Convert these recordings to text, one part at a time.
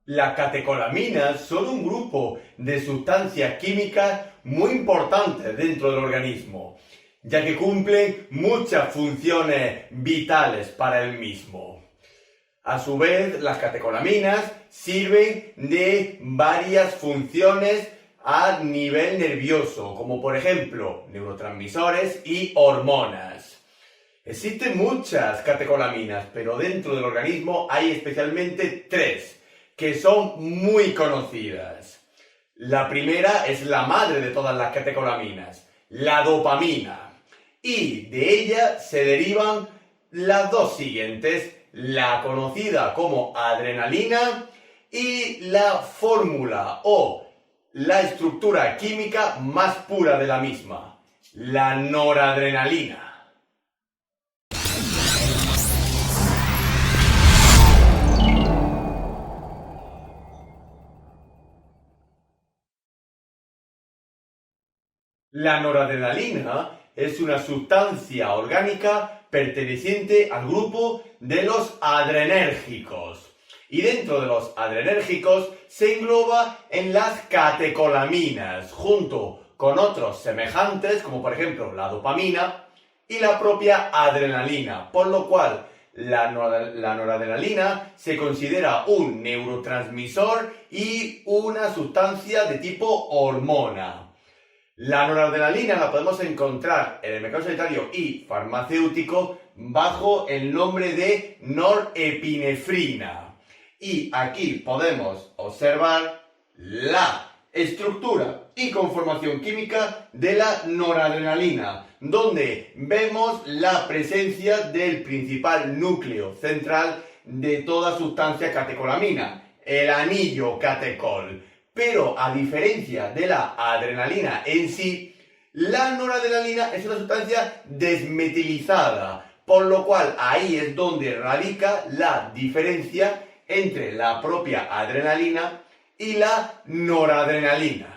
Las catecolaminas son un grupo de sustancias químicas muy importantes dentro del organismo, ya que cumplen muchas funciones vitales para el mismo. A su vez, las catecolaminas sirven de varias funciones a nivel nervioso, como por ejemplo neurotransmisores y hormonas. Existen muchas catecolaminas, pero dentro del organismo hay especialmente tres que son muy conocidas. La primera es la madre de todas las catecolaminas, la dopamina, y de ella se derivan las dos siguientes, la conocida como adrenalina y la fórmula o la estructura química más pura de la misma, la noradrenalina. La noradrenalina es una sustancia orgánica perteneciente al grupo de los adrenérgicos. Y dentro de los adrenérgicos se engloba en las catecolaminas, junto con otros semejantes, como por ejemplo la dopamina y la propia adrenalina, por lo cual la noradrenalina se considera un neurotransmisor y una sustancia de tipo hormona. La noradrenalina la podemos encontrar en el mercado sanitario y farmacéutico bajo el nombre de norepinefrina. Y aquí podemos observar la estructura y conformación química de la noradrenalina, donde vemos la presencia del principal núcleo central de toda sustancia catecolamina, el anillo catecol. Pero a diferencia de la adrenalina en sí, la noradrenalina es una sustancia desmetilizada, por lo cual ahí es donde radica la diferencia entre la propia adrenalina y la noradrenalina.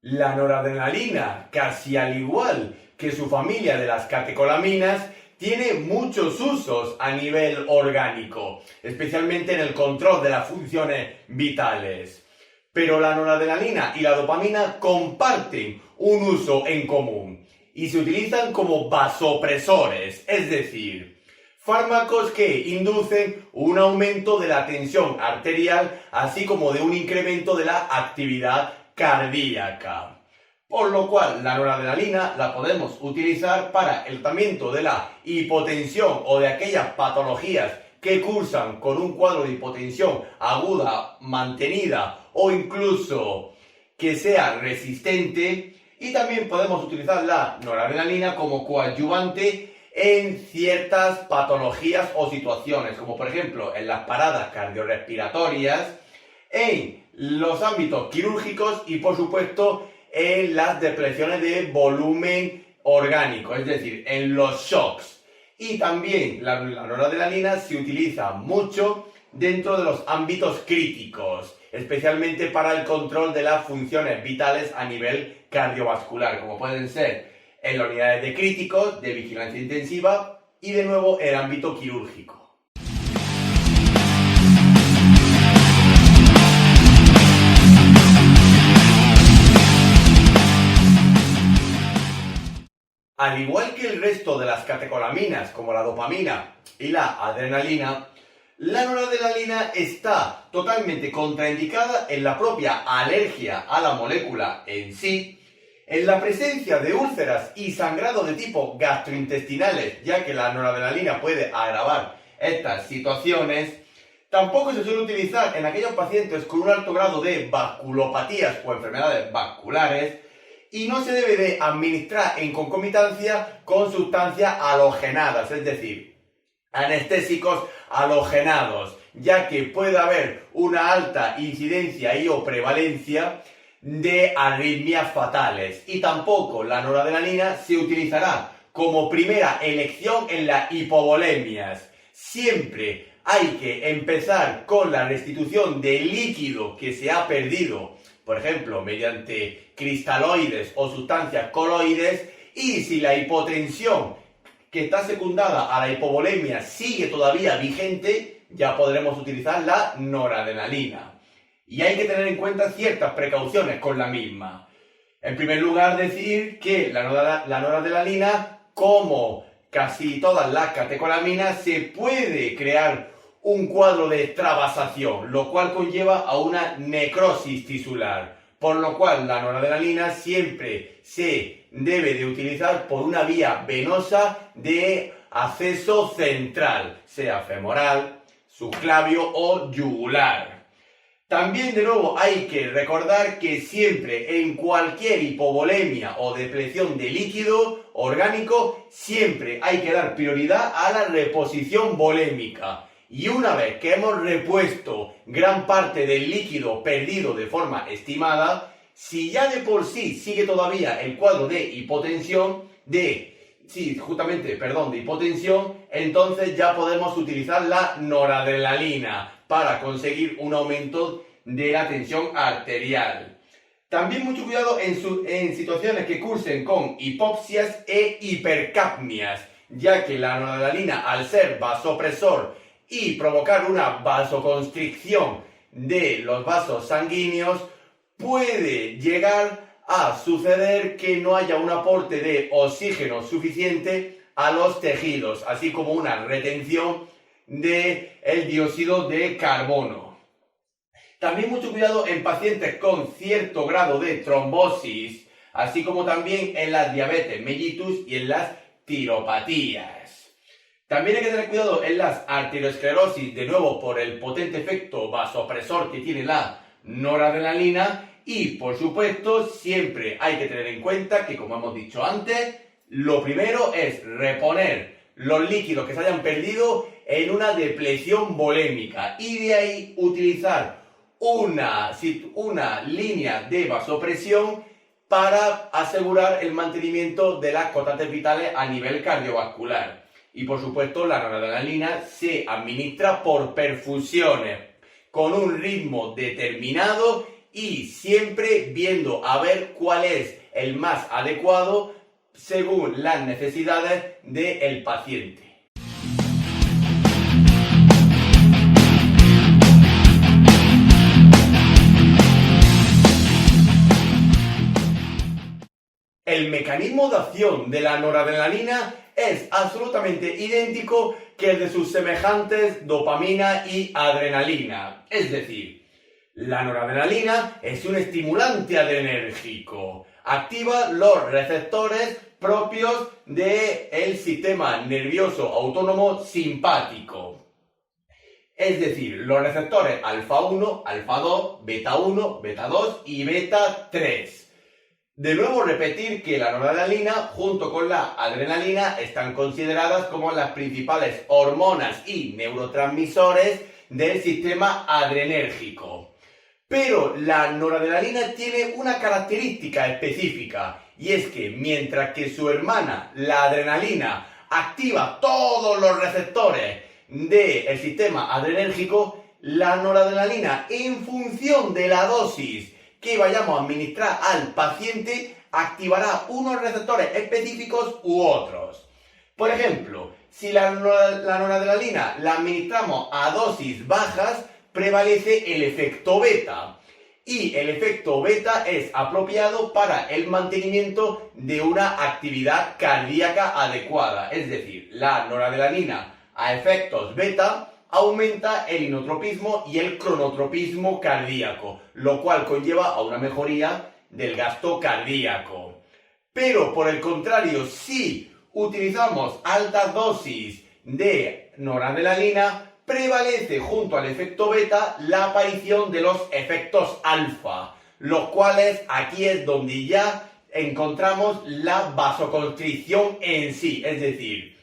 La noradrenalina, casi al igual que su familia de las catecolaminas, tiene muchos usos a nivel orgánico, especialmente en el control de las funciones vitales. Pero la noradrenalina y la dopamina comparten un uso en común y se utilizan como vasopresores, es decir, fármacos que inducen un aumento de la tensión arterial, así como de un incremento de la actividad cardíaca. Por lo cual la noradrenalina la podemos utilizar para el tratamiento de la hipotensión o de aquellas patologías que cursan con un cuadro de hipotensión aguda, mantenida o incluso que sea resistente, y también podemos utilizar la noradrenalina como coadyuvante en ciertas patologías o situaciones, como por ejemplo en las paradas cardiorrespiratorias, en los ámbitos quirúrgicos y por supuesto en las depresiones de volumen orgánico, es decir, en los shocks. Y también la noradrenalina se utiliza mucho dentro de los ámbitos críticos, especialmente para el control de las funciones vitales a nivel cardiovascular, como pueden ser en las unidades de críticos, de vigilancia intensiva y de nuevo en el ámbito quirúrgico. Al igual que el resto de las catecolaminas, como la dopamina y la adrenalina, la noradrenalina está totalmente contraindicada en la propia alergia a la molécula en sí, en la presencia de úlceras y sangrado de tipo gastrointestinales, ya que la noradrenalina puede agravar estas situaciones. Tampoco se suele utilizar en aquellos pacientes con un alto grado de vasculopatías o enfermedades vasculares, y no se debe de administrar en concomitancia con sustancias halogenadas, es decir, anestésicos halogenados, ya que puede haber una alta incidencia y o prevalencia de arritmias fatales. Y tampoco la noradrenalina se utilizará como primera elección en las hipovolemias. Siempre hay que empezar con la restitución del líquido que se ha perdido por ejemplo, mediante cristaloides o sustancias coloides, y si la hipotensión que está secundada a la hipovolemia sigue todavía vigente, ya podremos utilizar la noradrenalina. Y hay que tener en cuenta ciertas precauciones con la misma. En primer lugar, decir que la noradrenalina, como casi todas las catecolaminas, se puede crear un cuadro de extravasación, lo cual conlleva a una necrosis tisular, por lo cual la noradrenalina siempre se debe de utilizar por una vía venosa de acceso central, sea femoral, subclavio o yugular. También de nuevo hay que recordar que siempre en cualquier hipovolemia o depleción de líquido orgánico siempre hay que dar prioridad a la reposición volémica. Y una vez que hemos repuesto gran parte del líquido perdido de forma estimada, si ya de por sí sigue todavía el cuadro de hipotensión, entonces ya podemos utilizar la noradrenalina para conseguir un aumento de la tensión arterial. También mucho cuidado en situaciones que cursen con hipopsias e hipercapnias, ya que la noradrenalina, al ser vasopresor y provocar una vasoconstricción de los vasos sanguíneos, puede llegar a suceder que no haya un aporte de oxígeno suficiente a los tejidos, así como una retención del dióxido de carbono. También mucho cuidado en pacientes con cierto grado de trombosis, así como también en las diabetes mellitus y en las tiropatías. También hay que tener cuidado en las arteriosclerosis, de nuevo por el potente efecto vasopresor que tiene la noradrenalina, y por supuesto siempre hay que tener en cuenta que, como hemos dicho antes, lo primero es reponer los líquidos que se hayan perdido en una depleción volémica y de ahí utilizar una línea de vasopresión para asegurar el mantenimiento de las constantes vitales a nivel cardiovascular. Y por supuesto la noradrenalina se administra por perfusiones con un ritmo determinado y siempre viendo a ver cuál es el más adecuado según las necesidades del paciente. El mecanismo de acción de la noradrenalina es absolutamente idéntico que el de sus semejantes dopamina y adrenalina. Es decir, la noradrenalina es un estimulante adrenérgico. Activa los receptores propios del sistema nervioso autónomo simpático. Es decir, los receptores alfa 1, alfa 2, beta 1, beta 2 y beta 3. De nuevo repetir que la noradrenalina junto con la adrenalina están consideradas como las principales hormonas y neurotransmisores del sistema adrenérgico. Pero la noradrenalina tiene una característica específica, y es que mientras que su hermana, la adrenalina, activa todos los receptores del sistema adrenérgico, la noradrenalina, en función de la dosis que vayamos a administrar al paciente, activará unos receptores específicos u otros. Por ejemplo, si la noradrenalina la administramos a dosis bajas, prevalece el efecto beta. Y el efecto beta es apropiado para el mantenimiento de una actividad cardíaca adecuada. Es decir, la noradrenalina a efectos beta aumenta el inotropismo y el cronotropismo cardíaco, lo cual conlleva a una mejoría del gasto cardíaco. Pero por el contrario, si utilizamos altas dosis de noradrenalina, prevalece junto al efecto beta la aparición de los efectos alfa, los cuales aquí es donde ya encontramos la vasoconstricción en sí, es decir,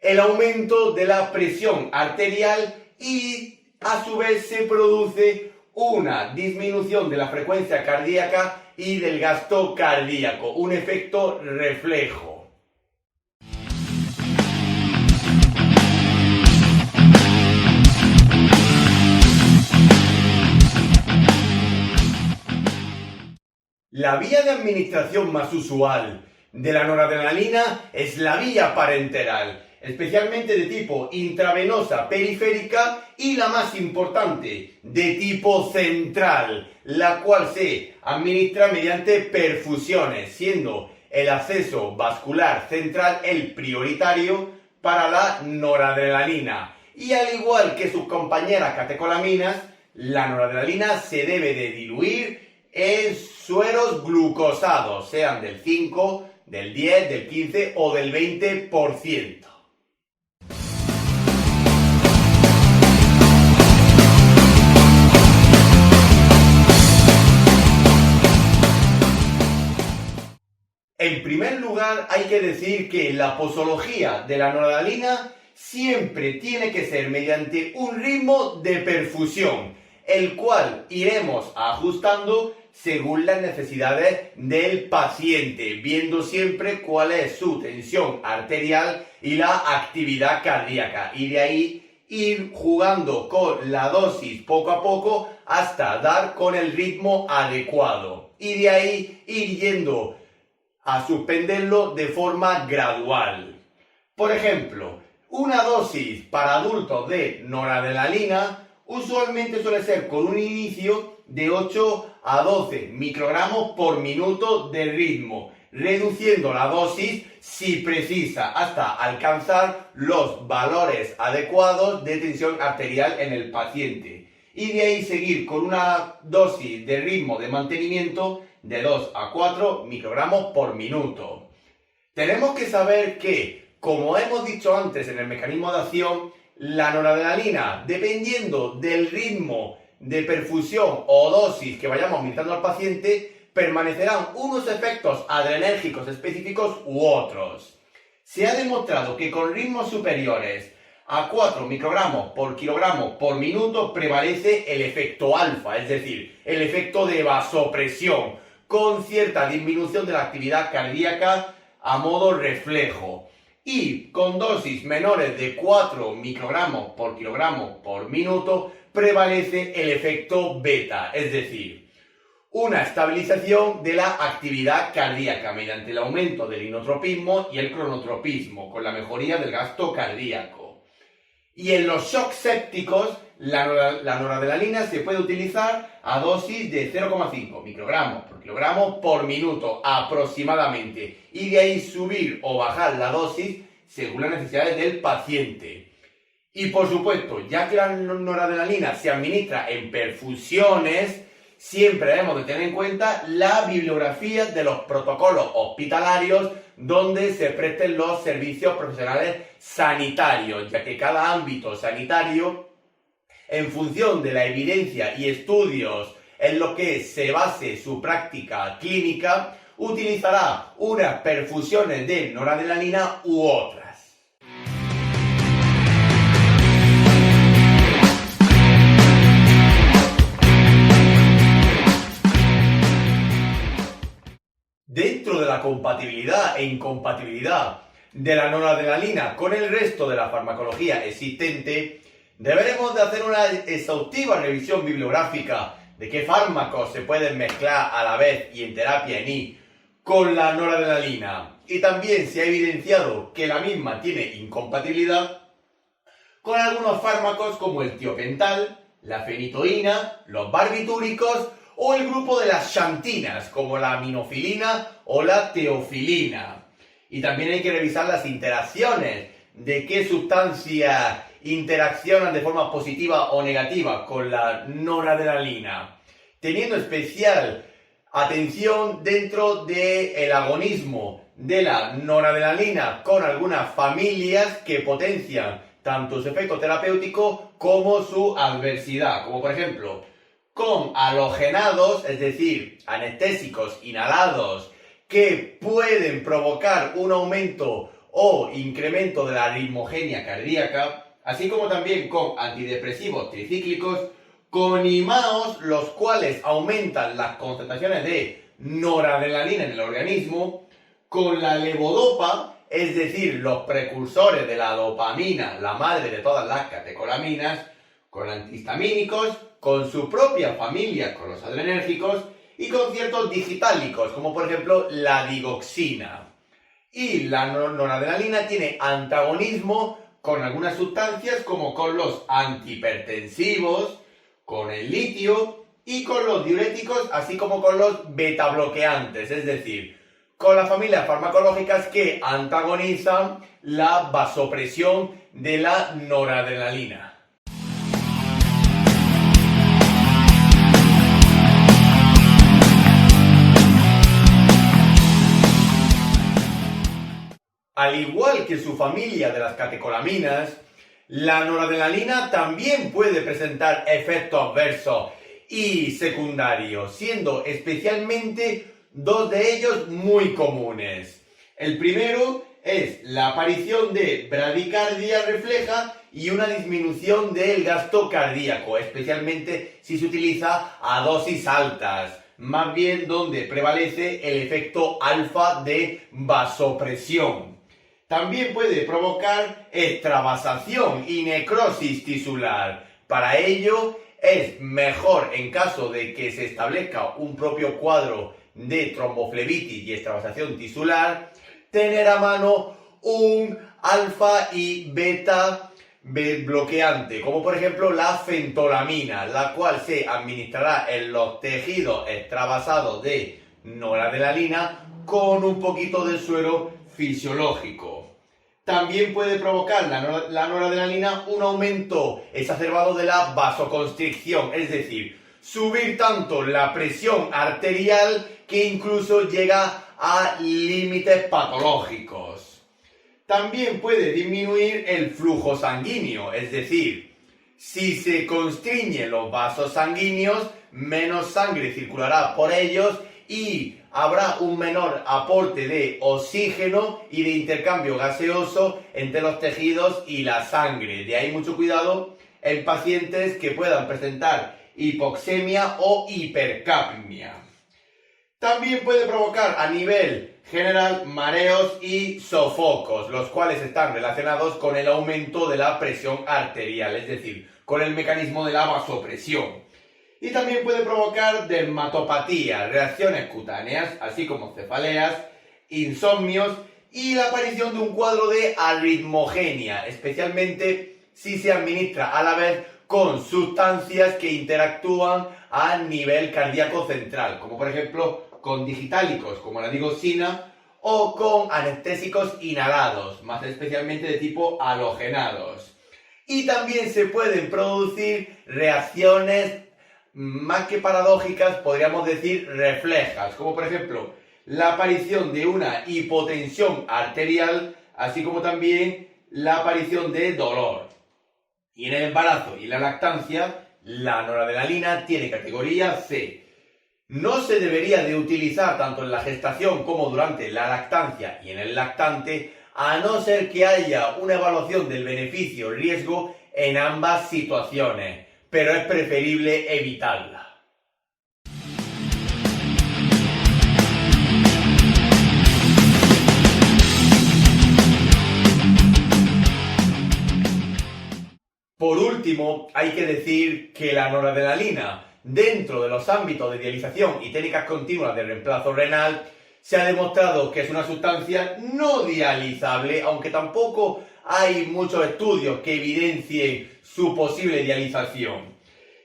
el aumento de la presión arterial, y a su vez se produce una disminución de la frecuencia cardíaca y del gasto cardíaco, un efecto reflejo. La vía de administración más usual de la noradrenalina es la vía parenteral, especialmente de tipo intravenosa periférica y la más importante, de tipo central, la cual se administra mediante perfusiones, siendo el acceso vascular central el prioritario para la noradrenalina. Y al igual que sus compañeras catecolaminas, la noradrenalina se debe de diluir en sueros glucosados, sean del 5, del 10, del 15 o del 20%. En primer lugar, hay que decir que la posología de la noradrenalina siempre tiene que ser mediante un ritmo de perfusión, el cual iremos ajustando según las necesidades del paciente, viendo siempre cuál es su tensión arterial y la actividad cardíaca. Y de ahí ir jugando con la dosis poco a poco hasta dar con el ritmo adecuado. Y de ahí ir yendo a suspenderlo de forma gradual. Por ejemplo, una dosis para adultos de noradrenalina usualmente suele ser con un inicio de 8 a 12 microgramos por minuto de ritmo, reduciendo la dosis si precisa hasta alcanzar los valores adecuados de tensión arterial en el paciente. Y de ahí seguir con una dosis de ritmo de mantenimiento de 2 a 4 microgramos por minuto. Tenemos que saber que, como hemos dicho antes en el mecanismo de acción, la noradrenalina, dependiendo del ritmo de perfusión o dosis que vayamos administrando al paciente, permanecerán unos efectos adrenérgicos específicos u otros. Se ha demostrado que con ritmos superiores a 4 microgramos por kilogramo por minuto prevalece el efecto alfa, es decir, el efecto de vasopresión, con cierta disminución de la actividad cardíaca a modo reflejo. Y con dosis menores de 4 microgramos por kilogramo por minuto prevalece el efecto beta, es decir, una estabilización de la actividad cardíaca mediante el aumento del inotropismo y el cronotropismo, con la mejoría del gasto cardíaco. Y en los shocks sépticos, la noradrenalina se puede utilizar a dosis de 0,5 microgramos por kilogramo por minuto aproximadamente, y de ahí subir o bajar la dosis según las necesidades del paciente. Y por supuesto, ya que la noradrenalina se administra en perfusiones, siempre debemos de tener en cuenta la bibliografía de los protocolos hospitalarios donde se presten los servicios profesionales sanitarios, ya que cada ámbito sanitario, en función de la evidencia y estudios en los que se base su práctica clínica, utilizará unas perfusiones de noradrenalina u otras. Dentro de la compatibilidad e incompatibilidad de la noradrenalina con el resto de la farmacología existente, deberemos de hacer una exhaustiva revisión bibliográfica de qué fármacos se pueden mezclar a la vez y en terapia ENI con la noradrenalina. Y también se ha evidenciado que la misma tiene incompatibilidad con algunos fármacos como el tiopental, la fenitoína, los barbitúricos o el grupo de las xantinas, como la aminofilina o la teofilina. Y también hay que revisar las interacciones, de qué sustancias interaccionan de forma positiva o negativa con la noradrenalina, teniendo especial atención dentro del agonismo de la noradrenalina con algunas familias que potencian tanto su efecto terapéutico como su adversidad, como por ejemplo con halogenados, es decir, anestésicos inhalados, que pueden provocar un aumento o incremento de la ritmogenia cardíaca, así como también con antidepresivos tricíclicos, con IMAOs, los cuales aumentan las concentraciones de noradrenalina en el organismo, con la levodopa, es decir, los precursores de la dopamina, la madre de todas las catecolaminas, con antihistamínicos, con su propia familia, con los adrenérgicos, y con ciertos digitálicos, como por ejemplo la digoxina. Y la noradrenalina tiene antagonismo con algunas sustancias como con los antihipertensivos, con el litio y con los diuréticos, así como con los betabloqueantes, es decir, con las familias farmacológicas que antagonizan la vasopresión de la noradrenalina. Al igual que su familia de las catecolaminas, la noradrenalina también puede presentar efectos adversos y secundarios, siendo especialmente dos de ellos muy comunes. El primero es la aparición de bradicardia refleja y una disminución del gasto cardíaco, especialmente si se utiliza a dosis altas, más bien donde prevalece el efecto alfa de vasopresión. También puede provocar extravasación y necrosis tisular. Para ello es mejor, en caso de que se establezca un propio cuadro de tromboflebitis y extravasación tisular, tener a mano un alfa y beta bloqueante, como por ejemplo la fentolamina, la cual se administrará en los tejidos extravasados de noradrenalina con un poquito de suero fisiológico. También puede provocar la noradrenalina un aumento exacerbado de la vasoconstricción, es decir, subir tanto la presión arterial que incluso llega a límites patológicos. También puede disminuir el flujo sanguíneo, es decir, si se constriñen los vasos sanguíneos, menos sangre circulará por ellos y habrá un menor aporte de oxígeno y de intercambio gaseoso entre los tejidos y la sangre. De ahí mucho cuidado en pacientes que puedan presentar hipoxemia o hipercapnia. También puede provocar a nivel general mareos y sofocos, los cuales están relacionados con el aumento de la presión arterial, es decir, con el mecanismo de la vasopresión. Y también puede provocar dermatopatía, reacciones cutáneas, así como cefaleas, insomnios y la aparición de un cuadro de arritmogenia, especialmente si se administra a la vez con sustancias que interactúan a nivel cardíaco central, como por ejemplo con digitálicos como la digoxina o con anestésicos inhalados, más especialmente de tipo halogenados. Y también se pueden producir reacciones más que paradójicas, podríamos decir reflejas, como por ejemplo la aparición de una hipotensión arterial, así como también la aparición de dolor. Y en el embarazo y la lactancia, la noradrenalina tiene categoría C. No se debería de utilizar tanto en la gestación como durante la lactancia y en el lactante, a no ser que haya una evaluación del beneficio-riesgo en ambas situaciones, pero es preferible evitarla. Por último, hay que decir que la noradrenalina, dentro de los ámbitos de dialización y técnicas continuas de reemplazo renal, se ha demostrado que es una sustancia no dializable, aunque tampoco hay muchos estudios que evidencien su posible dialización.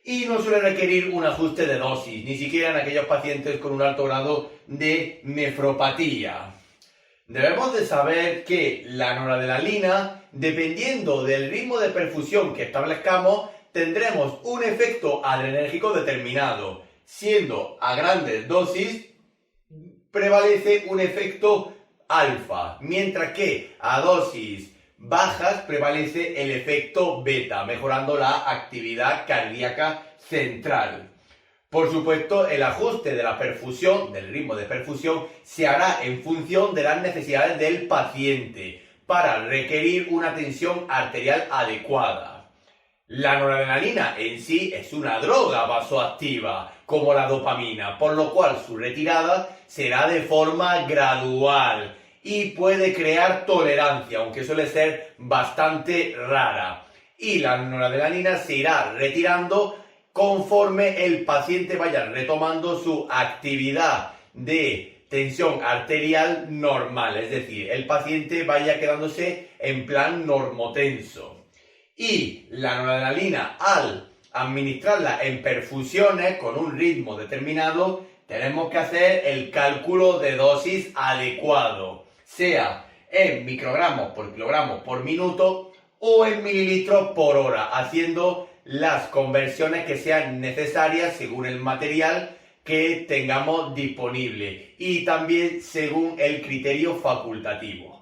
Y no suele requerir un ajuste de dosis, ni siquiera en aquellos pacientes con un alto grado de nefropatía. Debemos de saber que la noradrenalina, dependiendo del ritmo de perfusión que establezcamos, tendremos un efecto adrenérgico determinado, siendo a grandes dosis prevalece un efecto alfa, mientras que a dosis bajas prevalece el efecto beta, mejorando la actividad cardíaca central. Por supuesto, el ajuste de la perfusión, del ritmo de perfusión, se hará en función de las necesidades del paciente para requerir una tensión arterial adecuada. La noradrenalina en sí es una droga vasoactiva, como la dopamina, por lo cual su retirada será de forma gradual y puede crear tolerancia, aunque suele ser bastante rara. Y la noradrenalina se irá retirando conforme el paciente vaya retomando su actividad de tensión arterial normal, es decir, el paciente vaya quedándose en plan normotenso. Y la noradrenalina, al administrarla en perfusiones con un ritmo determinado, tenemos que hacer el cálculo de dosis adecuado, sea en microgramos por kilogramos por minuto o en mililitros por hora, haciendo las conversiones que sean necesarias según el material que tengamos disponible y también según el criterio facultativo.